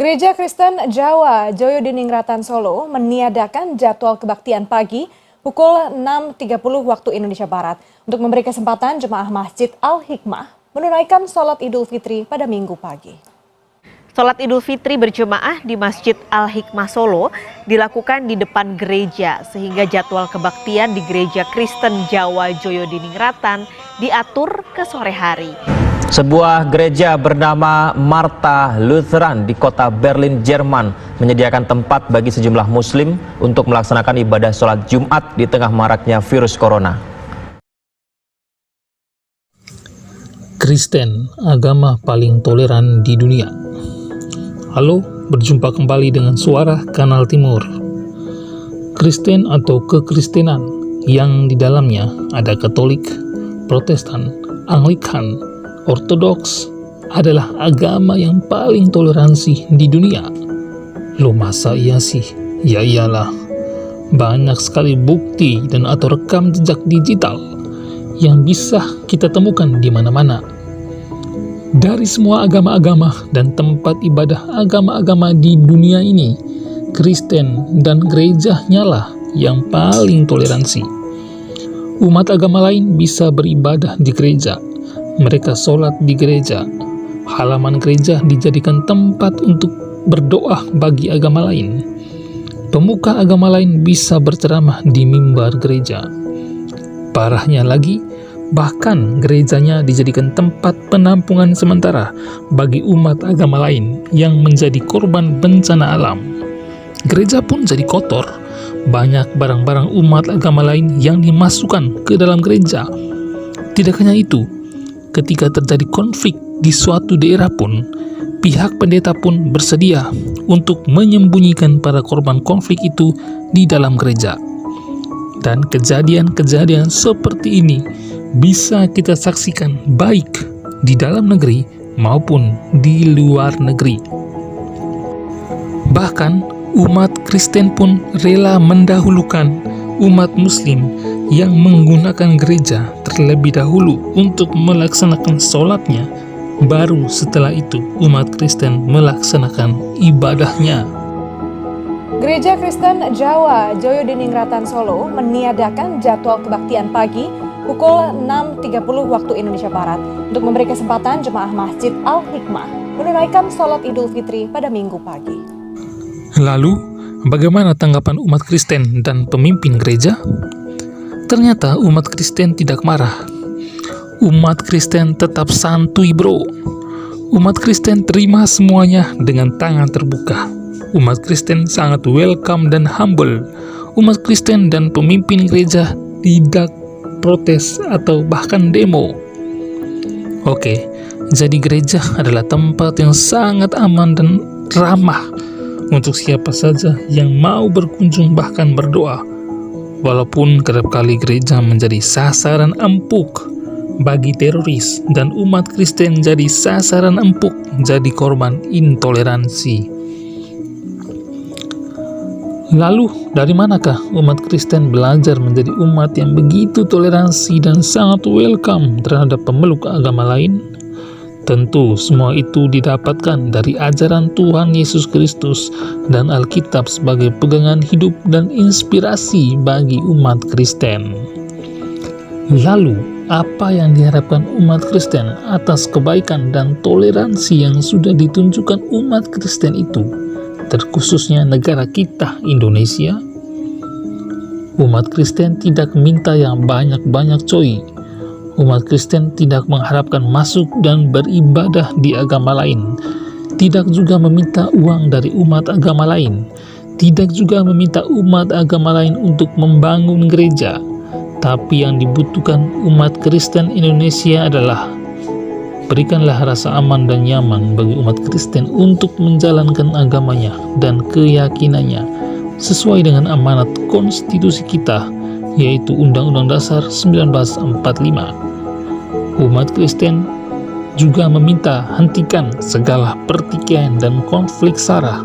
Gereja Kristen Jawa Joyodiningratan Solo meniadakan jadwal kebaktian pagi pukul 6.30 waktu Indonesia Barat untuk memberi kesempatan jemaah Masjid Al-Hikmah menunaikan sholat Idul Fitri pada Minggu pagi. Sholat Idul Fitri berjemaah di Masjid Al-Hikmah Solo dilakukan di depan gereja sehingga jadwal kebaktian di Gereja Kristen Jawa Joyodiningratan diatur ke sore hari. Sebuah gereja bernama Martha Lutheran di kota Berlin, Jerman menyediakan tempat bagi sejumlah muslim untuk melaksanakan ibadah sholat Jumat di tengah maraknya virus corona. Kristen, agama paling toleran di dunia. Halo, berjumpa kembali dengan Suara Kanal Timur. Kristen atau kekristenan yang di dalamnya ada Katolik, Protestan, Anglikan, Ortodoks adalah agama yang paling toleransi di dunia. Loh, masa iya sih? Ya iyalah. Banyak sekali bukti dan atau rekam jejak digital yang bisa kita temukan di mana-mana. Dari semua agama-agama dan tempat ibadah agama-agama di dunia ini, Kristen dan gerejanya lah yang paling toleransi. Umat agama lain bisa beribadah di gereja. Mereka sholat di gereja. Halaman gereja dijadikan tempat untuk berdoa bagi agama lain. Pemuka agama lain bisa berceramah di mimbar gereja. Parahnya lagi, bahkan gerejanya dijadikan tempat penampungan sementara bagi umat agama lain yang menjadi korban bencana alam. Gereja pun jadi kotor. Banyak barang-barang umat agama lain yang dimasukkan ke dalam gereja. Tidak hanya itu, ketika terjadi konflik di suatu daerah pun, pihak pendeta pun bersedia untuk menyembunyikan para korban konflik itu di dalam gereja. Dan kejadian-kejadian seperti ini bisa kita saksikan baik di dalam negeri maupun di luar negeri. Bahkan umat Kristen pun rela mendahulukan umat Muslim yang menggunakan gereja terlebih dahulu untuk melaksanakan sholatnya, baru setelah itu umat Kristen melaksanakan ibadahnya. Gereja Kristen Jawa Joyodiningratan Solo meniadakan jadwal kebaktian pagi pukul 6.30 waktu Indonesia Barat untuk memberi kesempatan jemaah Masjid Al-Hikmah menunaikan sholat Idul Fitri pada Minggu pagi. Lalu, bagaimana tanggapan umat Kristen dan pemimpin gereja? Ternyata umat Kristen tidak marah. Umat Kristen tetap santuy, bro. Umat Kristen terima semuanya dengan tangan terbuka. Umat Kristen sangat welcome dan humble. Umat Kristen dan pemimpin gereja tidak protes atau bahkan demo. Oke, jadi gereja adalah tempat yang sangat aman dan ramah untuk siapa saja yang mau berkunjung bahkan berdoa. Walaupun kerap kali gereja menjadi sasaran empuk bagi teroris dan umat Kristen jadi sasaran empuk, jadi korban intoleransi. Lalu, dari manakah umat Kristen belajar menjadi umat yang begitu toleransi dan sangat welcome terhadap pemeluk agama lain? Tentu semua itu didapatkan dari ajaran Tuhan Yesus Kristus dan Alkitab sebagai pegangan hidup dan inspirasi bagi umat Kristen. Lalu, apa yang diharapkan umat Kristen atas kebaikan dan toleransi yang sudah ditunjukkan umat Kristen itu, terkhususnya negara kita, Indonesia? Umat Kristen tidak minta yang banyak-banyak coy. Umat Kristen tidak mengharapkan masuk dan beribadah di agama lain. Tidak juga meminta uang dari umat agama lain. Tidak juga meminta umat agama lain untuk membangun gereja. Tapi yang dibutuhkan umat Kristen Indonesia adalah berikanlah rasa aman dan nyaman bagi umat Kristen untuk menjalankan agamanya dan keyakinannya sesuai dengan amanat konstitusi kita, yaitu Undang-Undang Dasar 1945. Umat Kristen juga meminta hentikan segala pertikaian dan konflik sara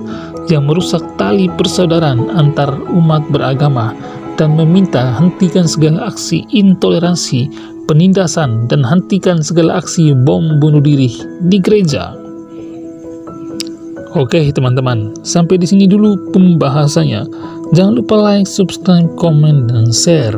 yang merusak tali persaudaraan antar umat beragama dan meminta hentikan segala aksi intoleransi, penindasan, dan hentikan segala aksi bom bunuh diri di gereja. Oke teman-teman, sampai di sini dulu pembahasannya. Jangan lupa like, subscribe, komen, dan share.